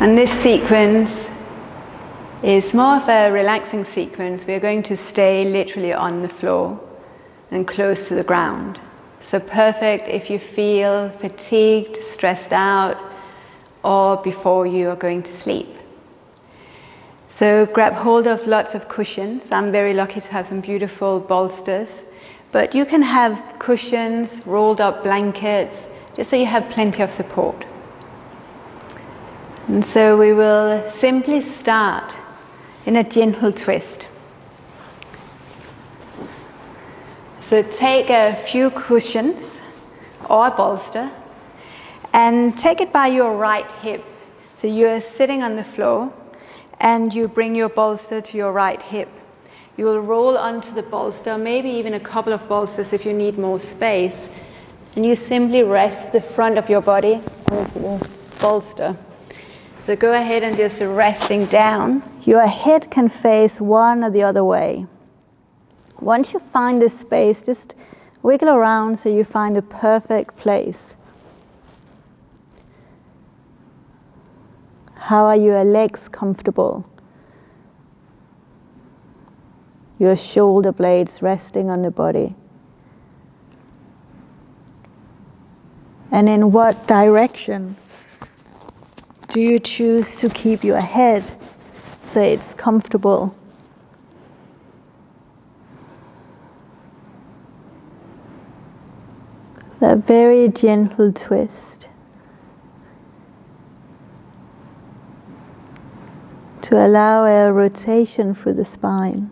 And this sequence is more of a relaxing sequence. We're going to stay literally on the floor and close to the ground. So perfect if you feel fatigued, stressed out, or before you are going to sleep. So grab hold of lots of cushions. I'm very lucky to have some beautiful bolsters, but you can have cushions, rolled up blankets, just so you have plenty of support. And so we will simply start in a gentle twist. So take a few cushions or a bolster and take it by your right hip. So you are sitting on the floor and you bring your bolster to your right hip. You will roll onto the bolster, maybe even a couple of bolsters if you need more space. And you simply rest the front of your body onto the bolster. So go ahead and just resting down. Your head can face one or the other way. Once you find this space, just wiggle around so you find a perfect place. How are your legs comfortable? Your shoulder blades resting on the body. And in what direction do you choose to keep your head so it's comfortable? A very gentle twist to allow a rotation through the spine.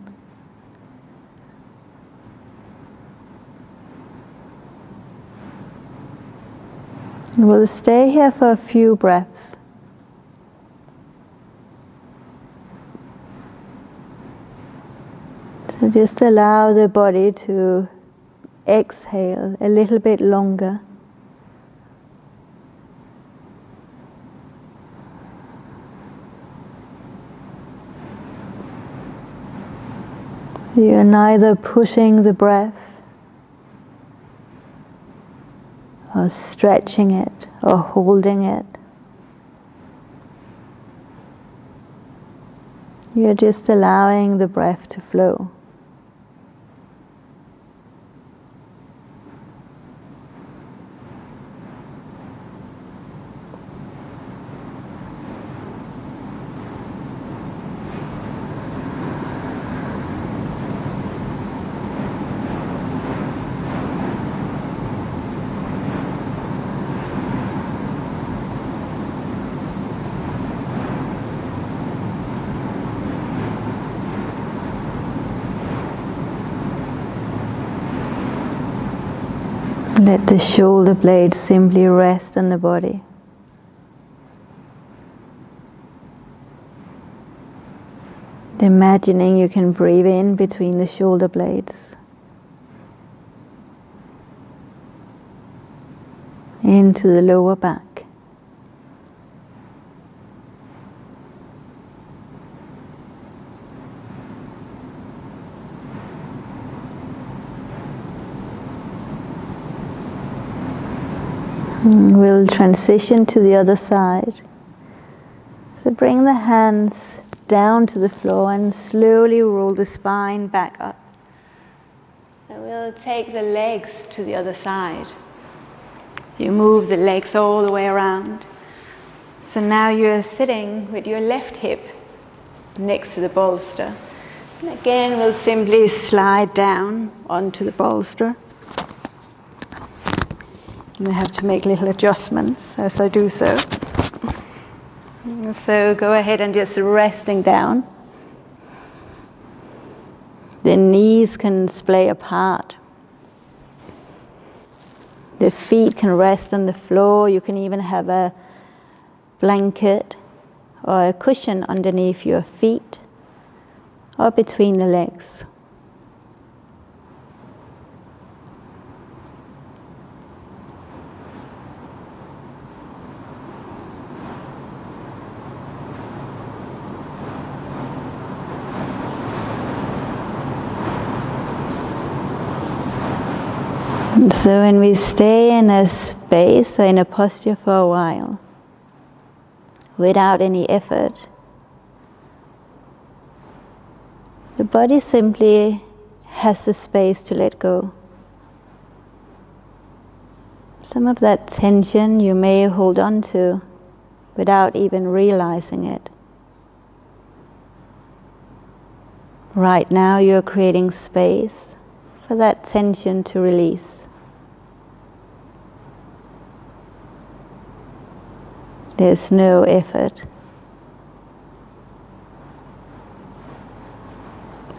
We'll stay here for a few breaths. So just allow the body to exhale a little bit longer. You're neither pushing the breath or stretching it or holding it. You're just allowing the breath to flow. Let the shoulder blades simply rest on the body. Imagining you can breathe in between the shoulder blades. Into the lower back. We'll transition to the other side. So bring the hands down to the floor and slowly roll the spine back up. And we'll take the legs to the other side. You move the legs all the way around. So now you're sitting with your left hip next to the bolster. And again, we'll simply slide down onto the bolster. I have to make little adjustments as I do so. So go ahead and just resting down. The knees can splay apart. The feet can rest on the floor. You can even have a blanket or a cushion underneath your feet or between the legs. So when we stay in a space or in a posture for a while, without any effort. The body simply has the space to let go. Some of that tension you may hold on to without even realizing it. Right now you're creating space for that tension to release. There's no effort.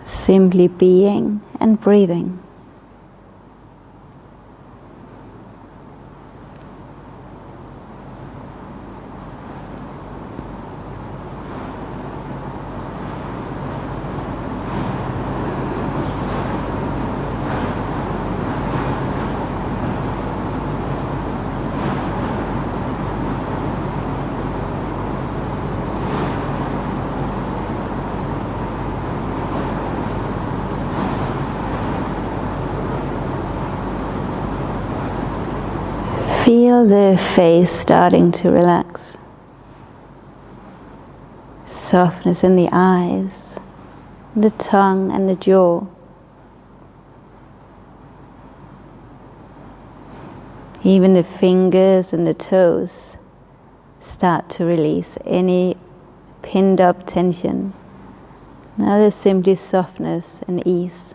Simply being and breathing. Feel the face starting to relax. Softness in the eyes, the tongue and the jaw. Even the fingers and the toes start to release any pinned up tension. Now there's simply softness and ease.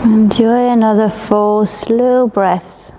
Enjoy another 4 slow breaths.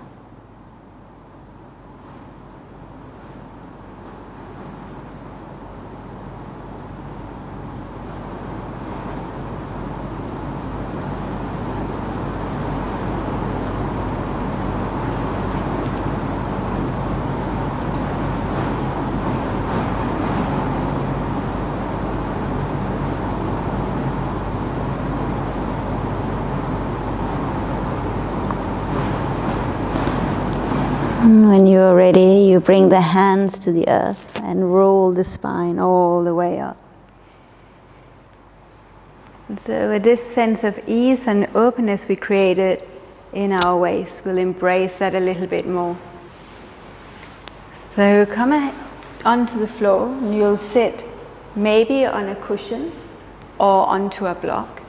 When you are ready, you bring the hands to the earth and roll the spine all the way up. And so with this sense of ease and openness we created in our waist, we'll embrace that a little bit more. So come onto the floor and you'll sit maybe on a cushion or onto a block.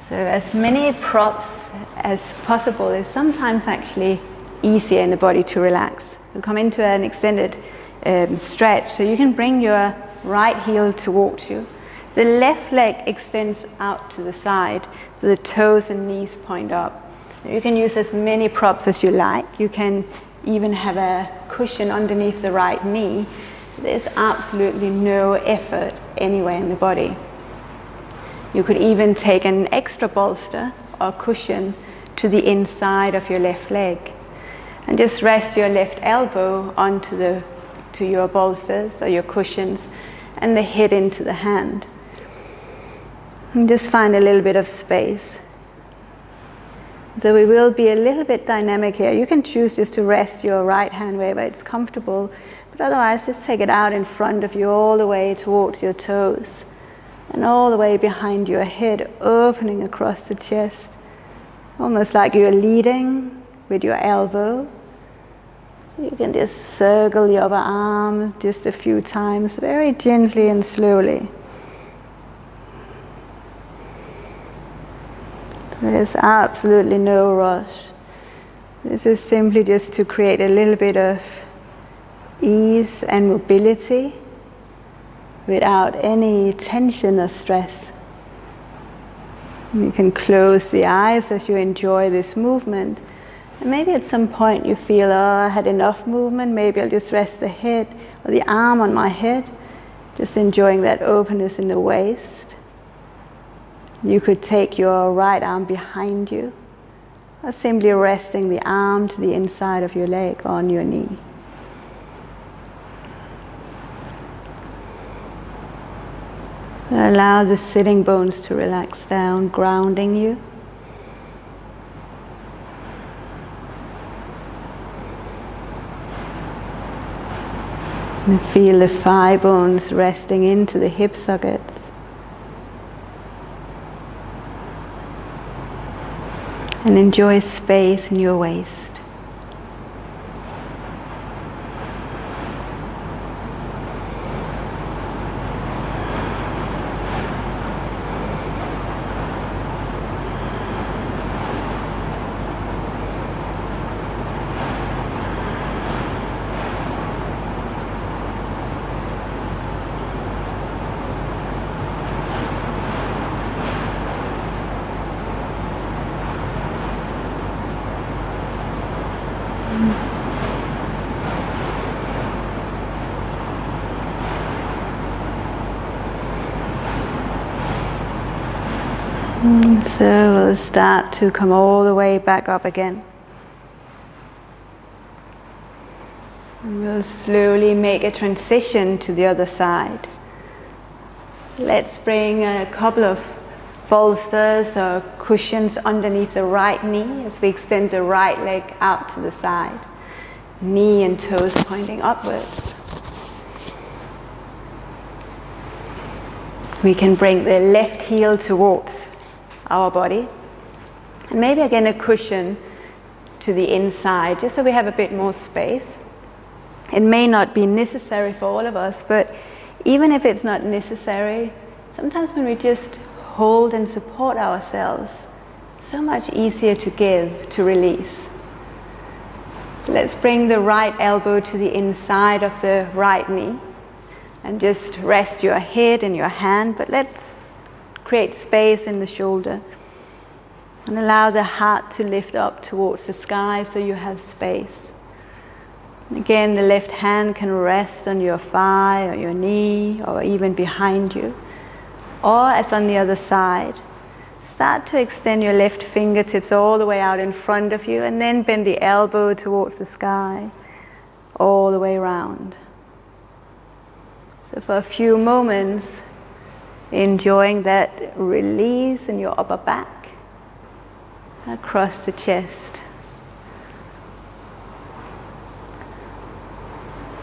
So as many props as possible is sometimes actually easier in the body to relax. You'll come into an extended stretch, so you can bring your right heel towards you. The left leg extends out to the side, so the toes and knees point up. You can use as many props as you like. You can even have a cushion underneath the right knee, so there's absolutely no effort anywhere in the body. You could even take an extra bolster or cushion to the inside of your left leg. And just rest your left elbow onto your bolsters or your cushions and the head into the hand. And just find a little bit of space. So we will be a little bit dynamic here. You can choose just to rest your right hand wherever it's comfortable, but otherwise just take it out in front of you all the way towards your toes and all the way behind your head, opening across the chest, almost like you're leading with your elbow. You can just circle your upper arm just a few times, very gently and slowly. There's absolutely no rush. This is simply just to create a little bit of ease and mobility without any tension or stress. You can close the eyes as you enjoy this movement. And maybe at some point you feel, oh, I had enough movement, maybe I'll just rest the head or the arm on my head, just enjoying that openness in the waist. You could take your right arm behind you, or simply resting the arm to the inside of your leg on your knee. Allow the sitting bones to relax down, grounding you. And feel the thigh bones resting into the hip sockets. And enjoy space in your waist. So we'll start to come all the way back up again. And we'll slowly make a transition to the other side. So let's bring a couple of bolsters or cushions underneath the right knee as we extend the right leg out to the side. Knee and toes pointing upwards. We can bring the left heel towards our body. And maybe again a cushion to the inside, just so we have a bit more space. It may not be necessary for all of us, but even if it's not necessary, sometimes when we just hold and support ourselves, so much easier to give, to release. So let's bring the right elbow to the inside of the right knee and just rest your head in your hand, but let's create space in the shoulder and allow the heart to lift up towards the sky so you have space. And again, the left hand can rest on your thigh or your knee or even behind you, or as on the other side. Start to extend your left fingertips all the way out in front of you and then bend the elbow towards the sky all the way around. So for a few moments, enjoying that release in your upper back, across the chest.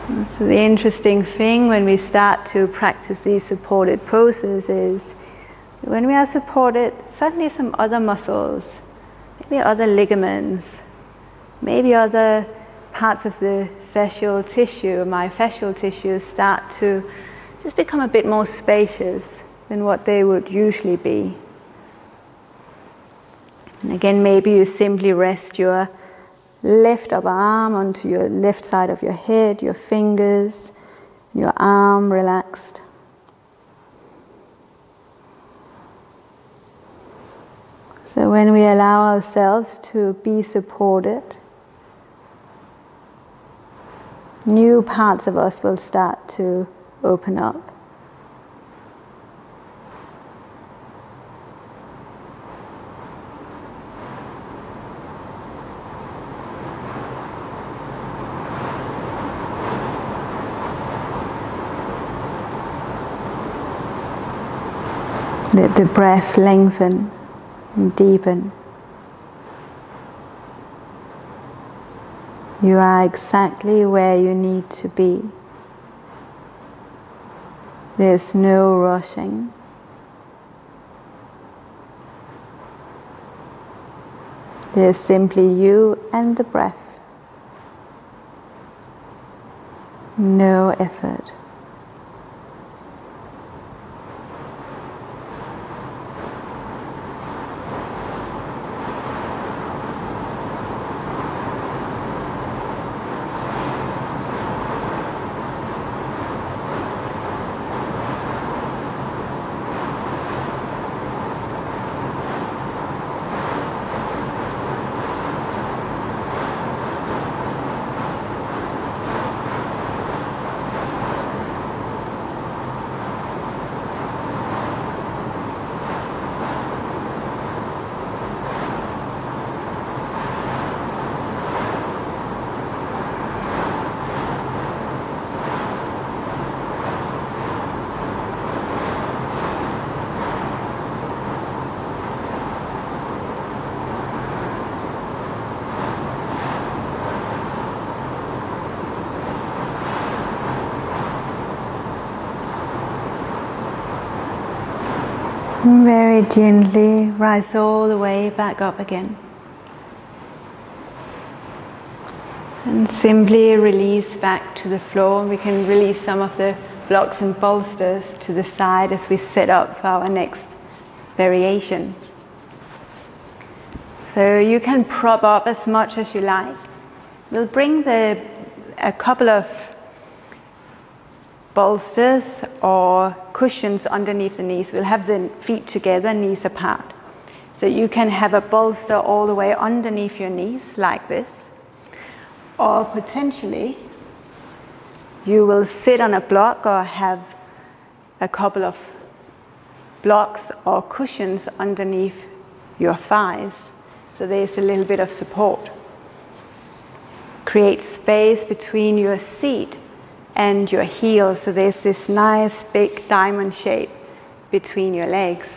And so the interesting thing when we start to practice these supported poses is when we are supported, suddenly some other muscles, maybe other ligaments, maybe other parts of the fascial tissue, myofascial tissue, start to just become a bit more spacious than what they would usually be. And again, maybe you simply rest your left upper arm onto your left side of your head, your fingers, your arm relaxed. So when we allow ourselves to be supported, new parts of us will start to open up. Let the breath lengthen and deepen. You are exactly where you need to be. There's no rushing. There's simply you and the breath. No effort. Very gently rise all the way back up again. And simply release back to the floor. We can release some of the blocks and bolsters to the side as we set up for our next variation. So you can prop up as much as you like. We'll bring a couple of bolsters or cushions underneath the knees. We'll have the feet together, knees apart. So you can have a bolster all the way underneath your knees like this. Or potentially you will sit on a block or have a couple of blocks or cushions underneath your thighs. So there's a little bit of support. Create space between your seat and your heels, so there's this nice big diamond shape between your legs.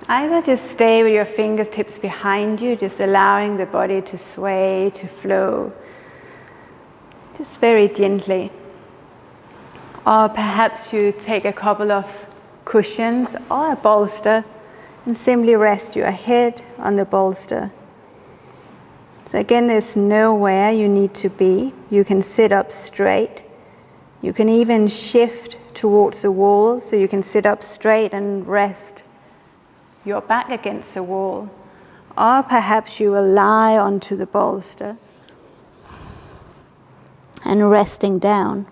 Either just stay with your fingertips behind you, just allowing the body to sway, to flow, just very gently. Or perhaps you take a couple of cushions or a bolster and simply rest your head on the bolster. So again, there's nowhere you need to be. You can sit up straight. You can even shift towards the wall, so you can sit up straight and rest your back against the wall. Or perhaps you will lie onto the bolster and resting down.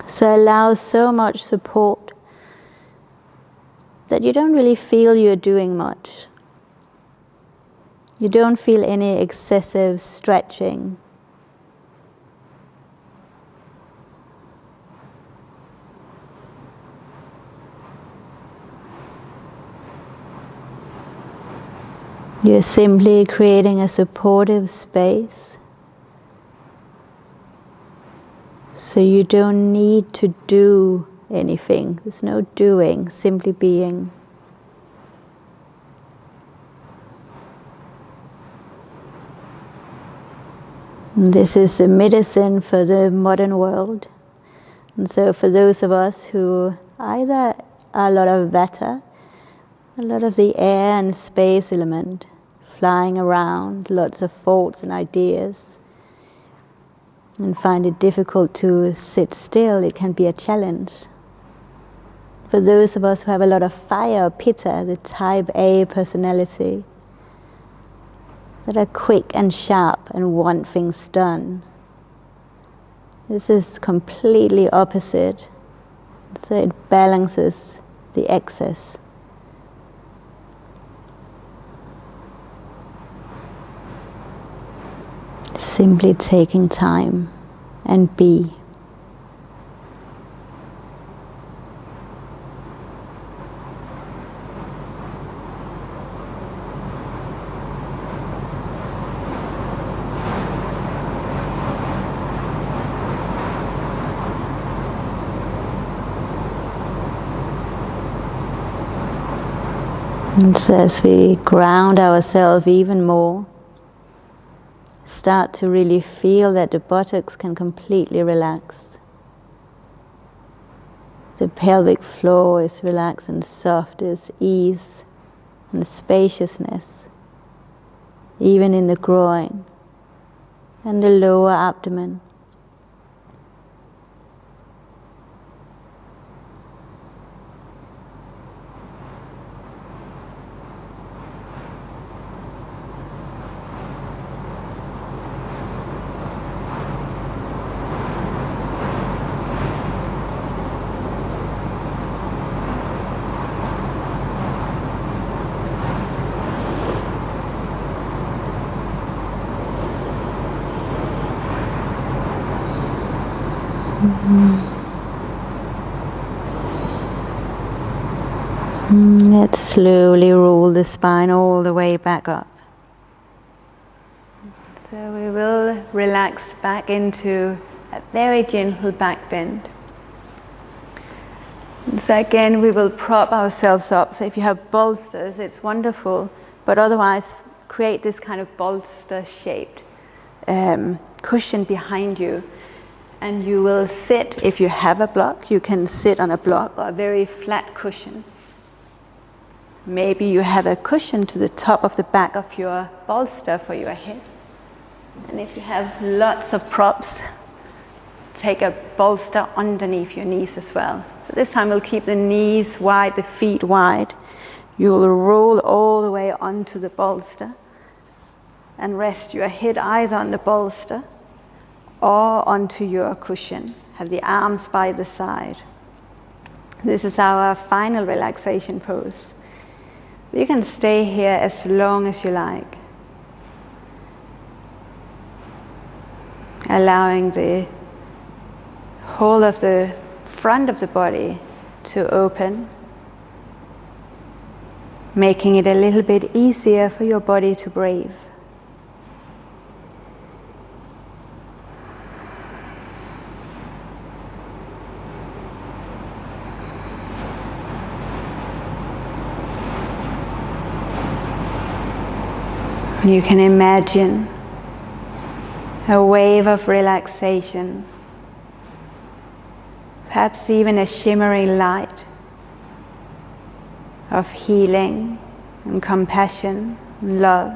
So allow so much support that you don't really feel you're doing much. You don't feel any excessive stretching. You're simply creating a supportive space, so you don't need to do anything. There's no doing, simply being. This is the medicine for the modern world. And so for those of us who either are a lot of vata, a lot of the air and space element, flying around, lots of thoughts and ideas, and find it difficult to sit still, it can be a challenge. For those of us who have a lot of fire, pitta, the type A personality, that are quick and sharp and want things done, this is completely opposite. So it balances the excess. Simply taking time and be. And so as we ground ourselves even more, start to really feel that the buttocks can completely relax. The pelvic floor is relaxed and soft, there's ease and spaciousness, even in the groin and the lower abdomen. Let's slowly roll the spine all the way back up. So we will relax back into a very gentle back bend. And so again, we will prop ourselves up. So if you have bolsters, it's wonderful, but otherwise create this kind of bolster-shaped cushion behind you. And you will sit, if you have a block, you can sit on a block or a very flat cushion. Maybe you have a cushion to the top of the back of your bolster for your head. And if you have lots of props, take a bolster underneath your knees as well. So this time we'll keep the knees wide, the feet wide. You'll roll all the way onto the bolster and rest your head either on the bolster or onto your cushion. Have the arms by the side. This is our final relaxation pose. You can stay here as long as you like, allowing the whole of the front of the body to open, making it a little bit easier for your body to breathe. You can imagine a wave of relaxation, perhaps even a shimmering light of healing and compassion and love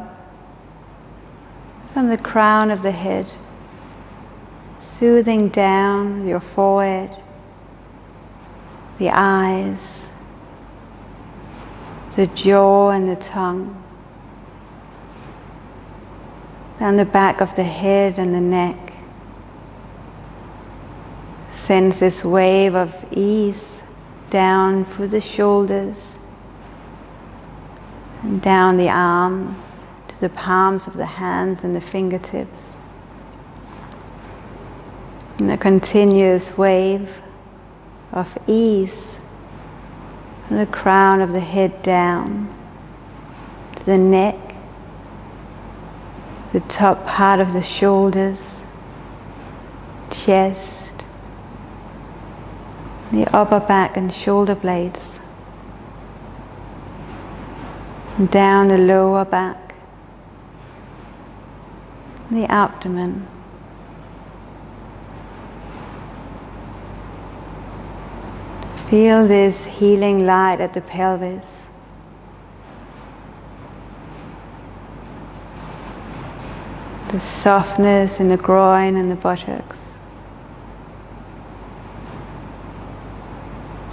from the crown of the head, soothing down your forehead, the eyes, the jaw and the tongue, down the back of the head and the neck. Sends this wave of ease down through the shoulders and down the arms to the palms of the hands and the fingertips. And a continuous wave of ease from the crown of the head down to the neck, the top part of the shoulders, chest, the upper back and shoulder blades, and down the lower back, the abdomen. Feel this healing light at the pelvis. The softness in the groin and the buttocks.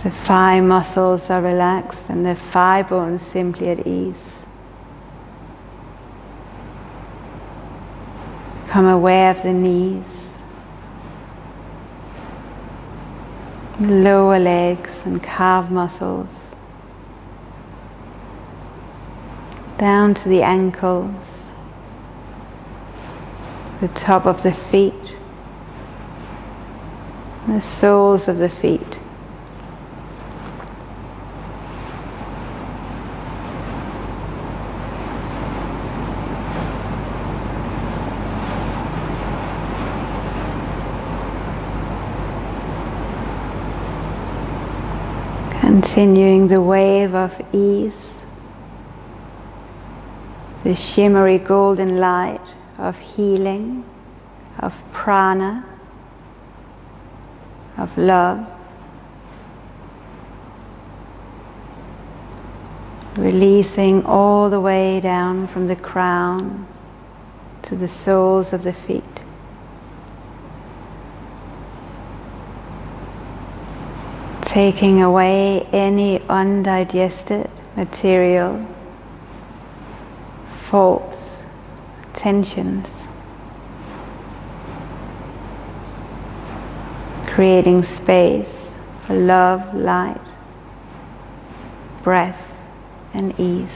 The thigh muscles are relaxed and the thigh bones simply at ease. Become aware of the knees, the lower legs and calf muscles, down to the ankles, the top of the feet, the soles of the feet. Continuing the wave of ease, the shimmery golden light of healing, of prana, of love, releasing all the way down from the crown to the soles of the feet. Taking away any undigested material, faults, tensions, creating space for love, light, breath, and ease.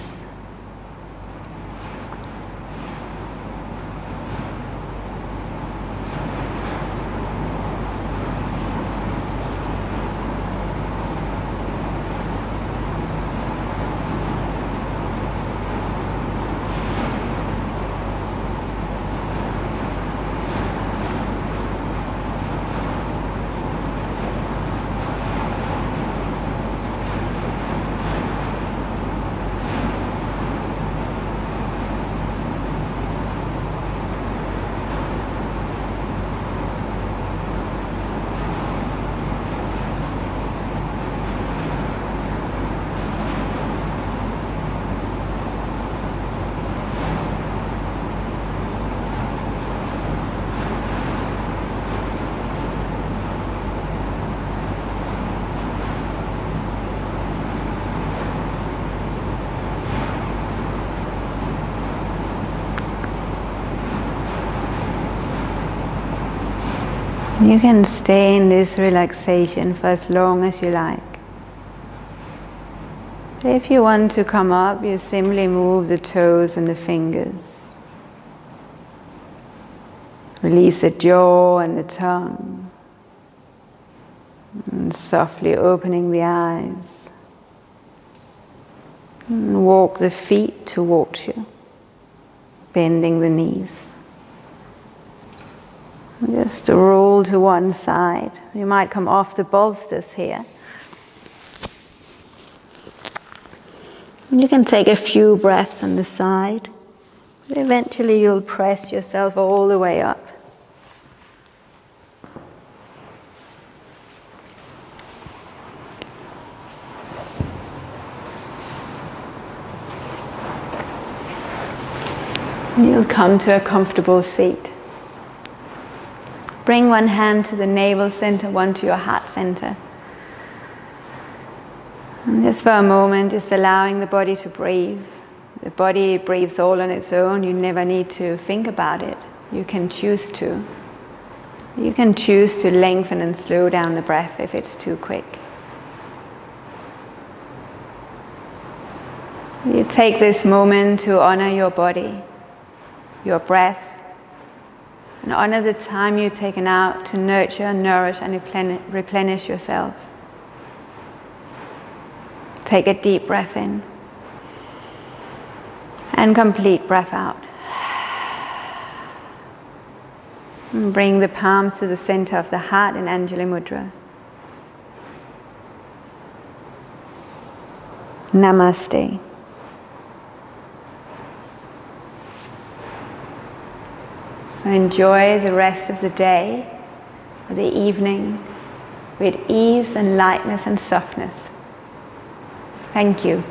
You can stay in this relaxation for as long as you like. If you want to come up, you simply move the toes and the fingers. Release the jaw and the tongue. And softly opening the eyes. And walk the feet towards you, bending the knees. Just roll to one side. You might come off the bolsters here. You can take a few breaths on the side. But eventually you'll press yourself all the way up. You'll come to a comfortable seat. Bring one hand to the navel center, one to your heart center. And just for a moment, just allowing the body to breathe. The body breathes all on its own. You never need to think about it. You can choose to. You can choose to lengthen and slow down the breath if it's too quick. You take this moment to honor your body, your breath, and honor the time you've taken out to nurture, nourish, and replenish yourself. Take a deep breath in and complete breath out. And bring the palms to the center of the heart in Anjali Mudra. Namaste. Enjoy the rest of the day or the evening with ease and lightness and softness. Thank you.